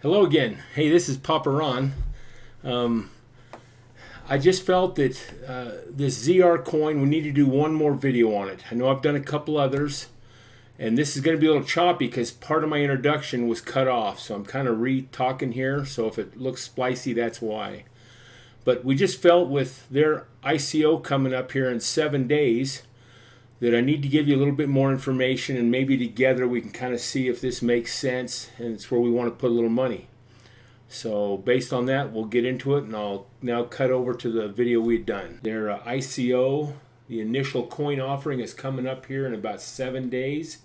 Hello again. Hey, this is Papa Ron. Um, I just felt that this ZR coin, we need to do one more video on it. I know I've done a couple others, and this is going to be a little choppy because part of my introduction was cut off. So I'm kind of re-talking here. So if it looks splicey, that's why. But we just felt with their ICO coming up here in 7 days that I need to give you a little bit more information, and maybe together we can kind of see if this makes sense and it's where we want to put a little money. So based on that, we'll get into it, and I'll now cut over to the video we'd done. Their ICO, the initial coin offering, is coming up here in about 7 days.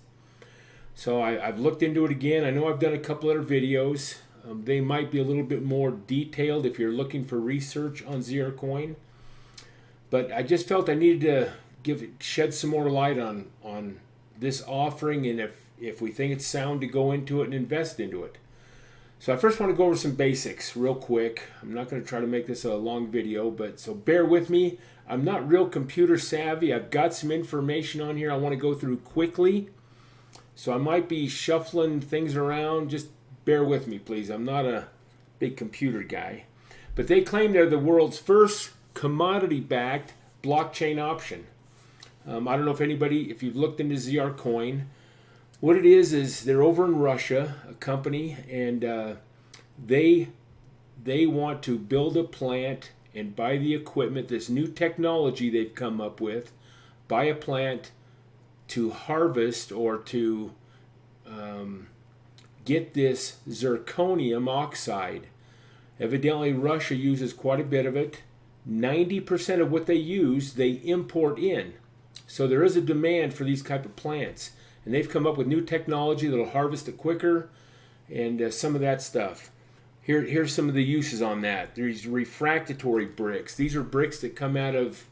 So I've looked into it again. I know I've done a couple other videos. They might be a little bit more detailed if you're looking for research on ZR coin. But I just felt I needed to shed some more light on this offering, and if we think it's sound to go into it and invest into it. So I first want to go over some basics real quick. I'm not going to try to make this a long video, but so bear with me. I'm not real computer savvy. I've got some information on here I want to go through quickly. So I might be shuffling things around. Just bear with me, please. I'm not a big computer guy. But they claim they're the world's first commodity-backed blockchain option. I don't know if you've looked into ZR Coin. What it is they're over in Russia, a company, and they want to build a plant and buy the equipment, this new technology they've come up with, buy a plant to harvest or to get this zirconium oxide. Evidently, Russia uses quite a bit of it. 90% of what they use, they import in. So there is a demand for these type of plants, and they've come up with new technology that'll harvest it quicker, and some of that stuff. Here's some of the uses on that. There's refractory bricks. These are bricks that come out of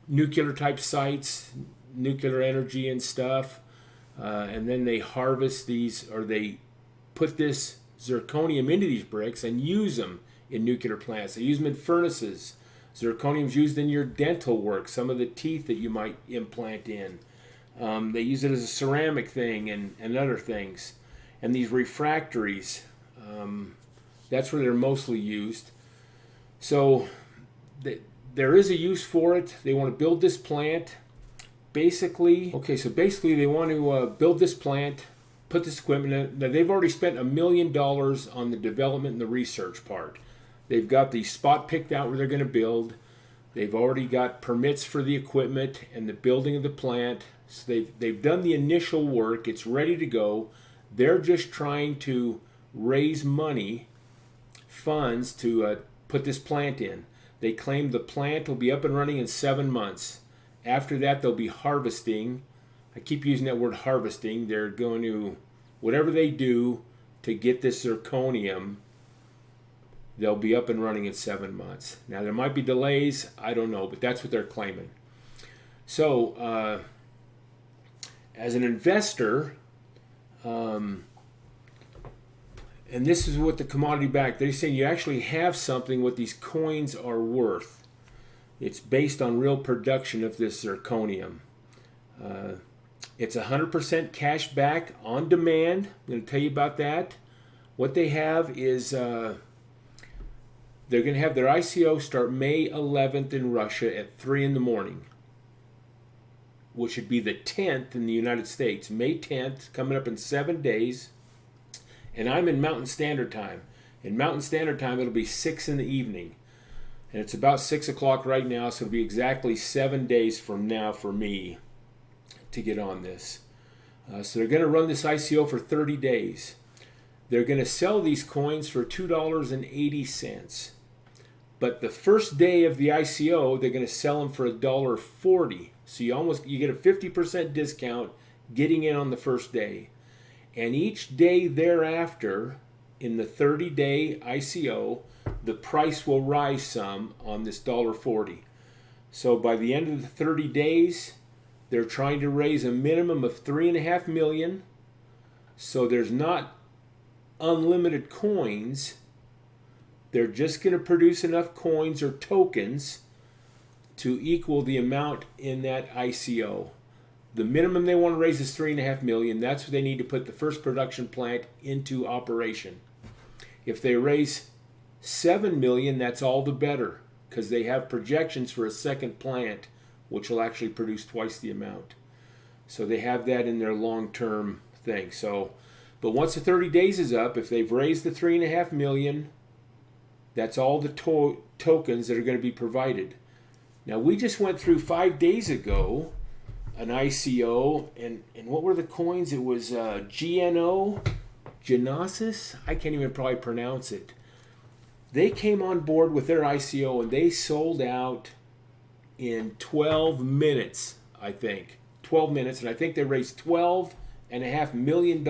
nuclear type sites, nuclear energy and stuff, and then they harvest these, or they put this zirconium into these bricks and use them in nuclear plants. They use them in furnaces. Zirconium is used in your dental work, some of the teeth that you might implant in. They use it as a ceramic thing and other things. And these refractories, that's where they're mostly used. So there is a use for it. They want to build this plant. Basically they want to build this plant, put this equipment in. Now, they've already spent $1 million on the development and the research part. They've got the spot picked out where they're going to build. They've already got permits for the equipment and the building of the plant. So they've done the initial work. It's ready to go. They're just trying to raise money, funds to put this plant in. They claim the plant will be up and running in 7 months. After that, they'll be harvesting. I keep using that word harvesting. They're going to, whatever they do to get this zirconium, they'll be up and running in 7 months. Now, there might be delays. I don't know, but that's what they're claiming. So, as an investor, and this is what the commodity back, they're saying you actually have something what these coins are worth. It's based on real production of this zirconium. It's 100% cash back on demand. I'm going to tell you about that. What they have is they're going to have their ICO start May 11th in Russia at 3 in the morning, which would be the 10th in the United States. May 10th, coming up in 7 days. And I'm in Mountain Standard Time. In Mountain Standard Time, it'll be 6 in the evening. And it's about 6 o'clock right now, so it'll be exactly 7 days from now for me to get on this. So they're going to run this ICO for 30 days. They're going to sell these coins for $2.80. But the first day of the ICO, they're going to sell them for $1.40. So you get a 50% discount getting in on the first day. And each day thereafter, in the 30-day ICO, the price will rise some on this $1.40. So by the end of the 30 days, they're trying to raise a minimum of $3.5 million. So there's not unlimited coins. They're just going to produce enough coins or tokens to equal the amount in that ICO. the minimum they want to raise is $3.5 million. That's what they need to put the first production plant into operation. If they raise $7 million, that's all the better, because they have projections for a second plant, which will actually produce twice the amount. So they have that in their long-term thing. So, but once the 30 days is up, if they've raised the $3.5 million, that's all the tokens that are going to be provided. Now, we just went through 5 days ago an ICO, and what were the coins? It was GNO, Genesis. I can't even probably pronounce it. They came on board with their ICO, and they sold out in 12 minutes, I think. 12 minutes, and I think they raised $12.5 million.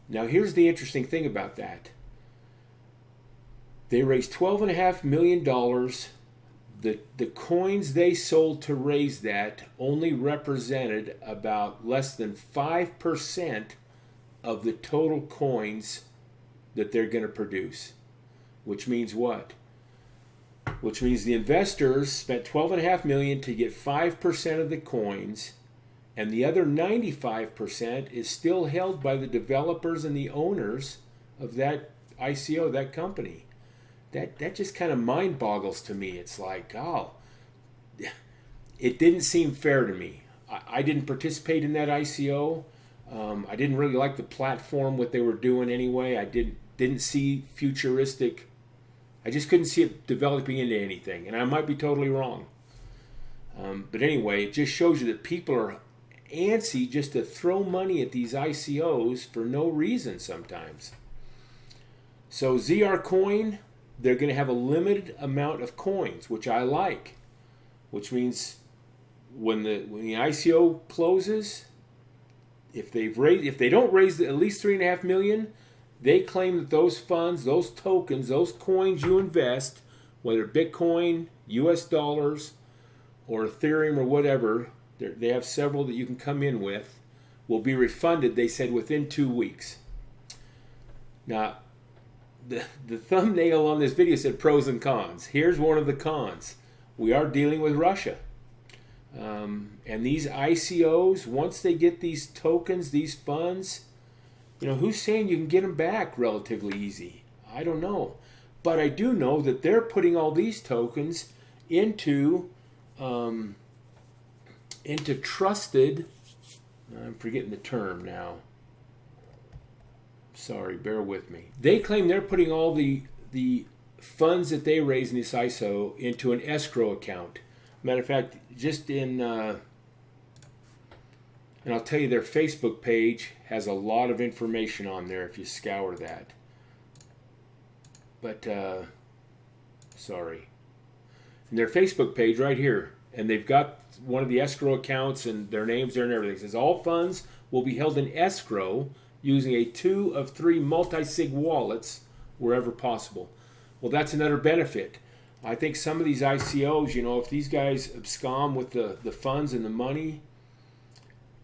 Now, here's the interesting thing about that. They raised $12.5 million. The coins they sold to raise that only represented about less than 5% of the total coins that they're going to produce. Which means what? Which means the investors spent $12.5 million to get 5% of the coins, and the other 95% is still held by the developers and the owners of that ICO, that company. That just kind of mind boggles to me. It's like, oh, it didn't seem fair to me. I didn't participate in that ICO. I didn't really like the platform, what they were doing anyway. I didn't see futuristic. I just couldn't see it developing into anything, and I might be totally wrong. But anyway, it just shows you that people are antsy just to throw money at these ICOs for no reason sometimes. So ZR Coin, they're going to have a limited amount of coins, which I like. Which means when the ICO closes, if they don't raise at least $3.5 million, they claim that those funds, those tokens, those coins you invest, whether Bitcoin, US dollars, or Ethereum or whatever, they have several that you can come in with, will be refunded, they said, within 2 weeks. Now, the thumbnail on this video said pros and cons. Here's one of the cons. We are dealing with Russia. And these ICOs, once they get these tokens, these funds, who's saying you can get them back relatively easy? I don't know. But I do know that they're putting all these tokens into trusted, I'm forgetting the term now. Sorry, bear with me. They claim they're putting all the funds that they raise in this ICO into an escrow account. Matter of fact, just in, and I'll tell you, their Facebook page has a lot of information on there if you scour that. But, sorry. And their Facebook page right here, and they've got one of the escrow accounts and their names there and everything. It says all funds will be held in escrow using a 2 of 3 multi-sig wallets wherever possible. Well, that's another benefit. I think some of these ICOs, if these guys abscond with the funds and the money,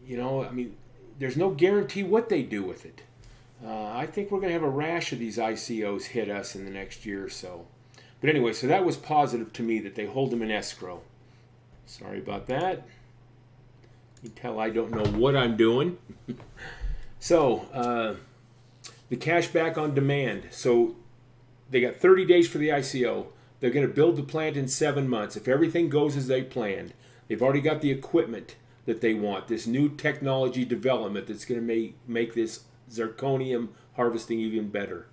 there's no guarantee what they do with it. I think we're going to have a rash of these ICOs hit us in the next year or so. But anyway, so that was positive to me that they hold them in escrow. Sorry about that. You can tell I don't know what I'm doing. So, the cash back on demand. So, they got 30 days for the ICO. They're going to build the plant in 7 months. If everything goes as they planned, they've already got the equipment that they want, this new technology development that's going to make this zirconium harvesting even better.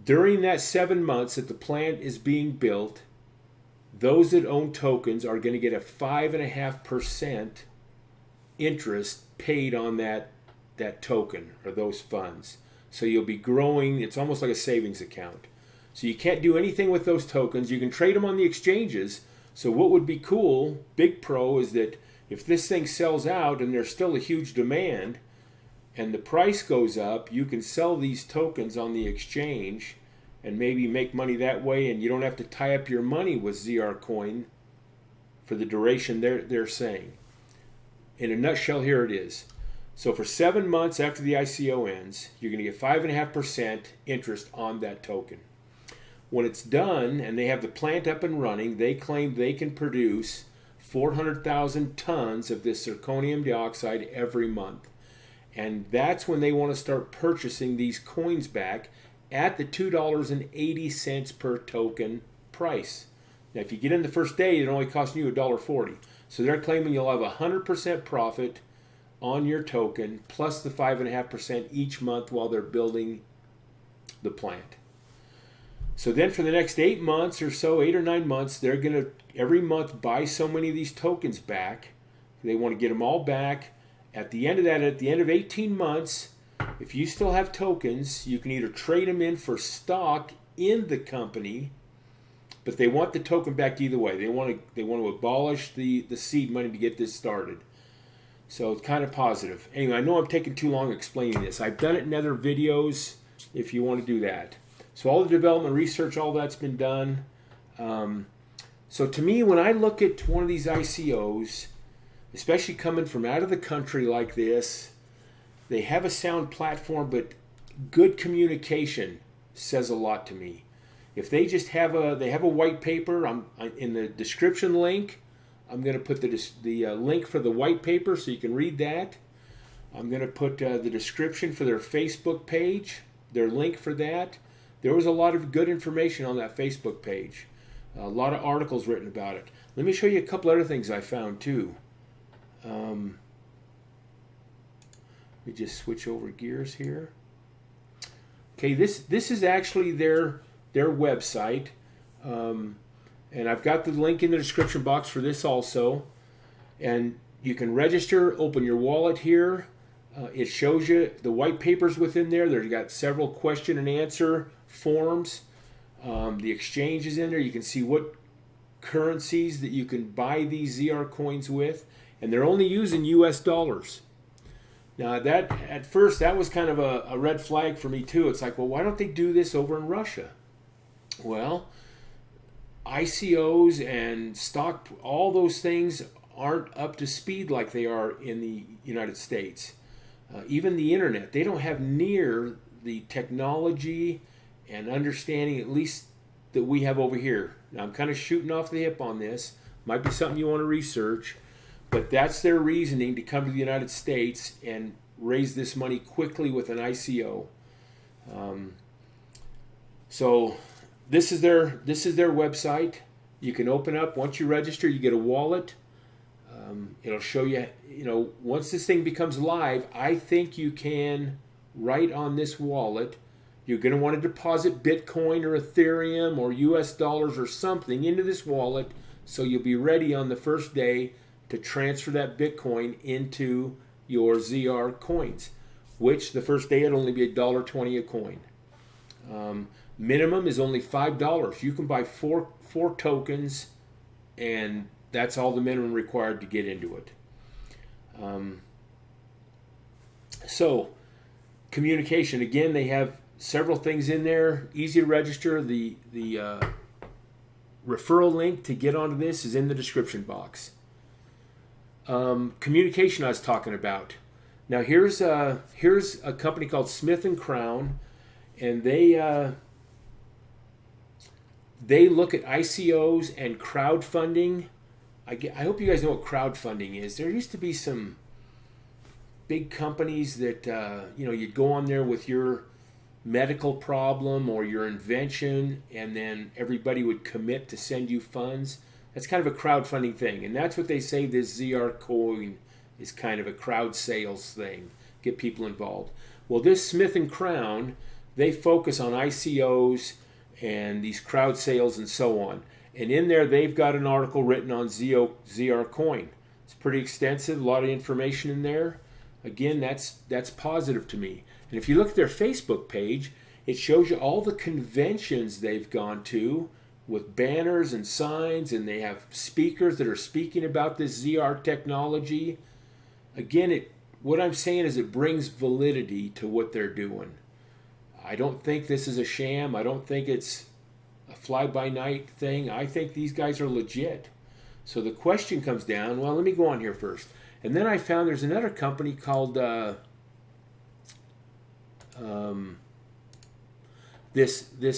During that 7 months that the plant is being built, those that own tokens are going to get a 5.5% interest paid on that token or those funds. So you'll be growing. It's almost like a savings account. So you can't do anything with those tokens. You can trade them on the exchanges. So what would be cool, big pro, is that if this thing sells out and there's still a huge demand and the price goes up, you can sell these tokens on the exchange and maybe make money that way, and you don't have to tie up your money with ZR Coin for the duration they're saying. In a nutshell, here it is. So for 7 months after the ICO ends, you're going to get 5.5% interest on that token. When it's done and they have the plant up and running, they claim they can produce 400,000 tons of this zirconium dioxide every month. And that's when they want to start purchasing these coins back at the $2.80 per token price. Now, if you get in the first day, it only costs you $1.40. So they're claiming you'll have 100% profit on your token plus the 5.5% each month while they're building the plant. So then for the next 8 months or so, 8 or 9 months, they're going to every month buy so many of these tokens back. They want to get them all back. At the end of that, at the end of 18 months, if you still have tokens, you can either trade them in for stock in the company, but they want the token back either way. They want to abolish the seed money to get this started. So it's kind of positive. Anyway, I know I'm taking too long explaining this. I've done it in other videos if you want to do that. So all the development research, all that's been done. So to me, when I look at one of these ICOs, especially coming from out of the country like this, they have a sound platform, but good communication says a lot to me. If they just have a white paper, I'm in the description link. I'm going to put the link for the white paper so you can read that. I'm going to put the description for their Facebook page, their link for that. There was a lot of good information on that Facebook page. A lot of articles written about it. Let me show you a couple other things I found too. Let me just switch over gears here. Okay, this is actually their website. And I've got the link in the description box for this also. And you can register, open your wallet here. It shows you the white papers within there. They've got several question and answer forms. The exchange is in there. You can see what currencies that you can buy these ZR coins with. And they're only using US dollars. Now that at first that was kind of a red flag for me too. It's like, well, why don't they do this over in Russia? Well, ICOs and stock, all those things aren't up to speed like they are in the United States. Even the internet, they don't have near the technology and understanding, at least that we have over here. Now I'm kind of shooting off the hip on this. Might be something you want to research, but that's their reasoning to come to the United States and raise this money quickly with an ICO. So this is their website. You can open up, once you register, you get a wallet. It'll show you, once this thing becomes live, I think you can write on this wallet. You're going to want to deposit Bitcoin or Ethereum or US dollars or something into this wallet so you'll be ready on the first day to transfer that Bitcoin into your ZR coins, which the first day it'll only be $1.20 a coin. Minimum is only $5. You can buy four tokens, and that's all the minimum required to get into it. So, communication. Again, they have several things in there. Easy to register. The referral link to get onto this is in the description box. Communication I was talking about. Now here's a company called Smith & Crown, and they look at ICOs and crowdfunding. I hope you guys know what crowdfunding is. There used to be some big companies that you'd go on there with your medical problem or your invention, and then everybody would commit to send you funds. That's kind of a crowdfunding thing, and that's what they say this ZR coin is, kind of a crowd sales thing, get people involved. Well, this Smith & Crown, they focus on ICOs and these crowd sales and so on. And in there, they've got an article written on ZR coin. It's pretty extensive, a lot of information in there. Again, that's positive to me. And if you look at their Facebook page, it shows you all the conventions they've gone to with banners and signs, and they have speakers that are speaking about this ZR technology. Again, what I'm saying is it brings validity to what they're doing. I don't think this is a sham. I don't think it's a fly-by-night thing. I think these guys are legit. So the question comes down, well, let me go on here first. And then I found there's another company called this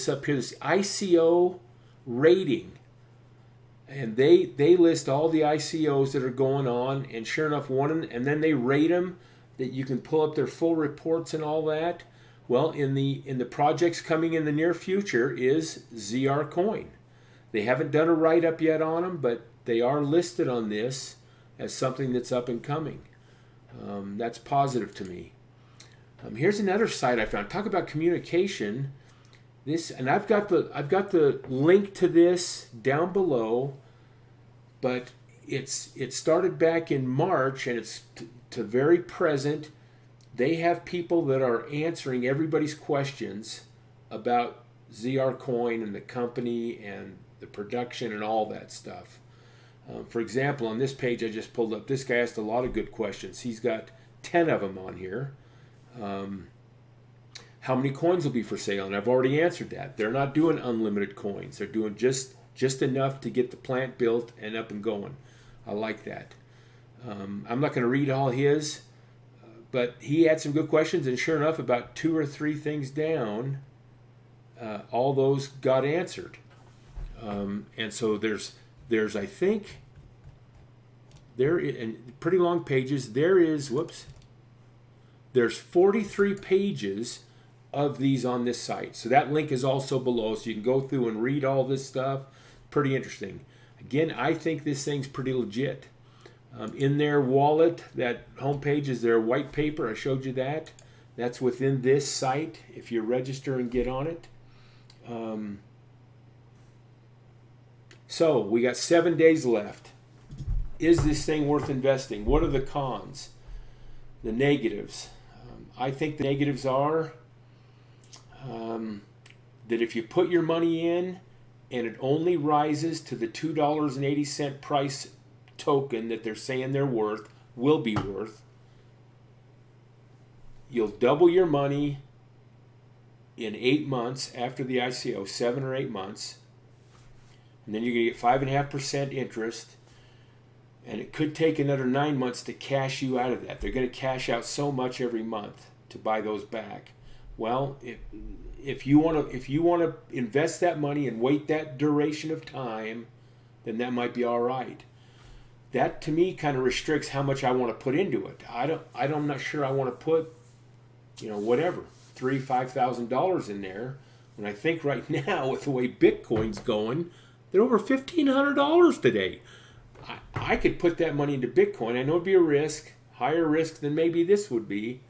up here, this ICO rating. and they list all the ICOs that are going on, and sure enough, and then they rate them, that you can pull up their full reports and all that. Well, in the projects coming in the near future is ZR Coin. They haven't done a write-up yet on them, but they are listed on this as something that's up and coming. That's positive to me. Here's another site I found. Talk about communication. This, and I've got the link to this down below, but it started back in March, and it's to very present. They have people that are answering everybody's questions about ZR Coin and the company and the production and all that stuff. For example, on this page I just pulled up, this guy asked a lot of good questions. He's got 10 of them on here. How many coins will be for sale? And I've already answered that. They're not doing unlimited coins. They're doing just enough to get the plant built and up and going. I like that. I'm not going to read all his, but he had some good questions, and sure enough, about 2 or 3 things down, all those got answered. And so there's I think there in pretty long pages. There's 43 pages of these on this site. So that link is also below, so you can go through and read all this stuff. Pretty interesting. Again, I think this thing's pretty legit. In their wallet, that homepage is their white paper. I showed you that. That's within this site if you register and get on it. So we got 7 days left. Is this thing worth investing? What are the cons? The negatives. I think the negatives are that if you put your money in and it only rises to the $2.80 price token that they're saying they're worth, will be worth, you'll double your money in 8 months after the ICO, 7 or 8 months, and then you're going to get 5.5% interest, and it could take another 9 months to cash you out of that. They're going to cash out so much every month to buy those back. Well, if you want to invest that money and wait that duration of time, then that might be all right. That to me kind of restricts how much I want to put into it. I'm not sure I want to put, whatever, $3,000-$5,000 in there. When I think right now with the way Bitcoin's going, they're over $1,500 today. I could put that money into Bitcoin. I know it'd be a risk, higher risk than maybe this would be.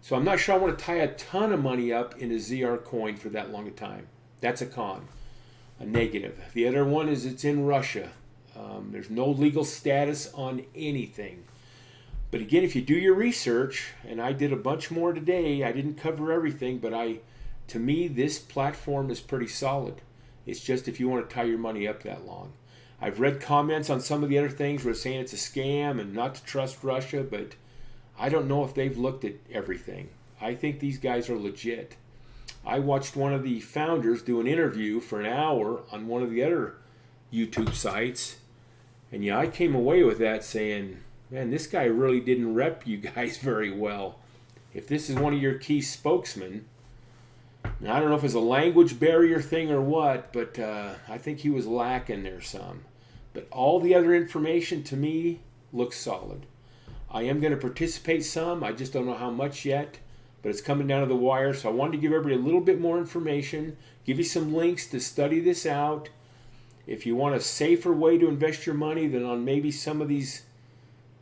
So I'm not sure I want to tie a ton of money up in a ZR coin for that long a time. That's a con, a negative. The other one is it's in Russia. There's no legal status on anything. But again, if you do your research, and I did a bunch more today, I didn't cover everything, but to me, this platform is pretty solid. It's just if you want to tie your money up that long. I've read comments on some of the other things where saying it's a scam and not to trust Russia, but I don't know if they've looked at everything. I think these guys are legit. I watched one of the founders do an interview for an hour on one of the other YouTube sites, and I came away with that saying, man, this guy really didn't rep you guys very well. If this is one of your key spokesmen, and I don't know if it's a language barrier thing or what, but I think he was lacking there some. But all the other information to me looks solid. I am going to participate some. I just don't know how much yet, but it's coming down to the wire. So I wanted to give everybody a little bit more information, give you some links to study this out. If you want a safer way to invest your money than on maybe some of these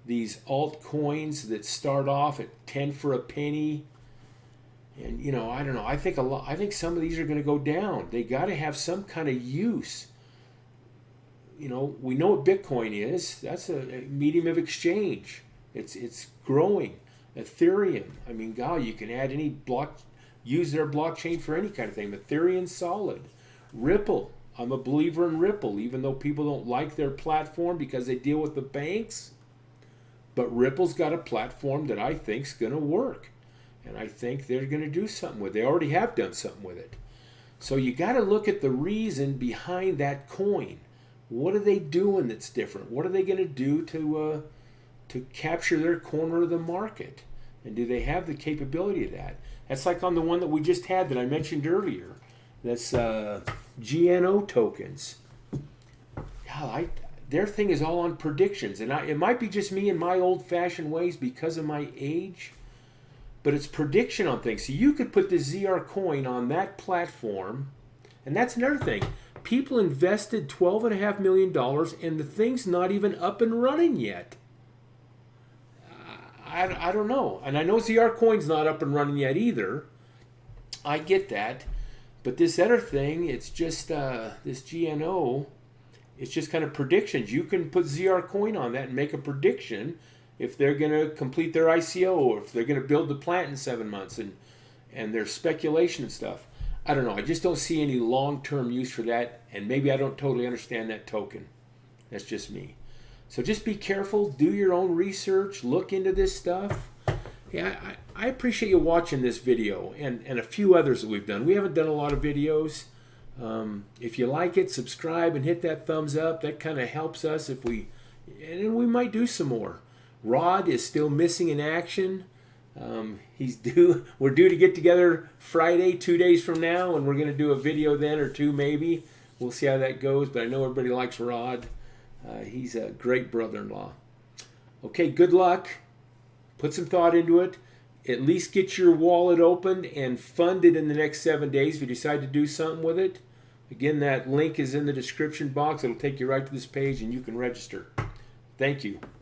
altcoins that start off at 10 for a penny, and I don't know. I think some of these are going to go down. They got to have some kind of use. We know what Bitcoin is. That's a medium of exchange. It's growing. Ethereum. I mean, God, you can add any use their blockchain for any kind of thing. Ethereum's solid. Ripple. I'm a believer in Ripple, even though people don't like their platform because they deal with the banks. But Ripple's got a platform that I think's going to work. And I think they're going to do something with it. They already have done something with it. So you got to look at the reason behind that coin. What are they doing that's different? What are they going to do to capture their corner of the market? And do they have the capability of that? That's like on the one that we just had that I mentioned earlier. That's GNO tokens. God, well, their thing is all on predictions, and it might be just me and my old-fashioned ways because of my age, but it's prediction on things. So you could put the ZR coin on that platform, and that's another thing. People invested $12.5 million, and the thing's not even up and running yet. I don't know. And I know ZR coin's not up and running yet either. I get that. But this other thing, it's just this GNO, it's just kind of predictions. You can put ZR coin on that and make a prediction if they're going to complete their ICO or if they're going to build the plant in 7 months, and there's speculation and stuff. I don't know. I just don't see any long-term use for that, and maybe I don't totally understand that token. That's just me. So just be careful. Do your own research. Look into this stuff. Yeah, I appreciate you watching this video and a few others that we've done. We haven't done a lot of videos. If you like it, subscribe and hit that thumbs up. That kind of helps us and we might do some more. Rod is still missing in action. We're due to get together Friday, 2 days from now, and we're going to do a video then or two maybe. We'll see how that goes, but I know everybody likes Rod. He's a great brother-in-law. Okay, good luck. Put some thought into it. At least get your wallet opened and funded in the next 7 days if you decide to do something with it. Again, that link is in the description box. It'll take you right to this page and you can register. Thank you.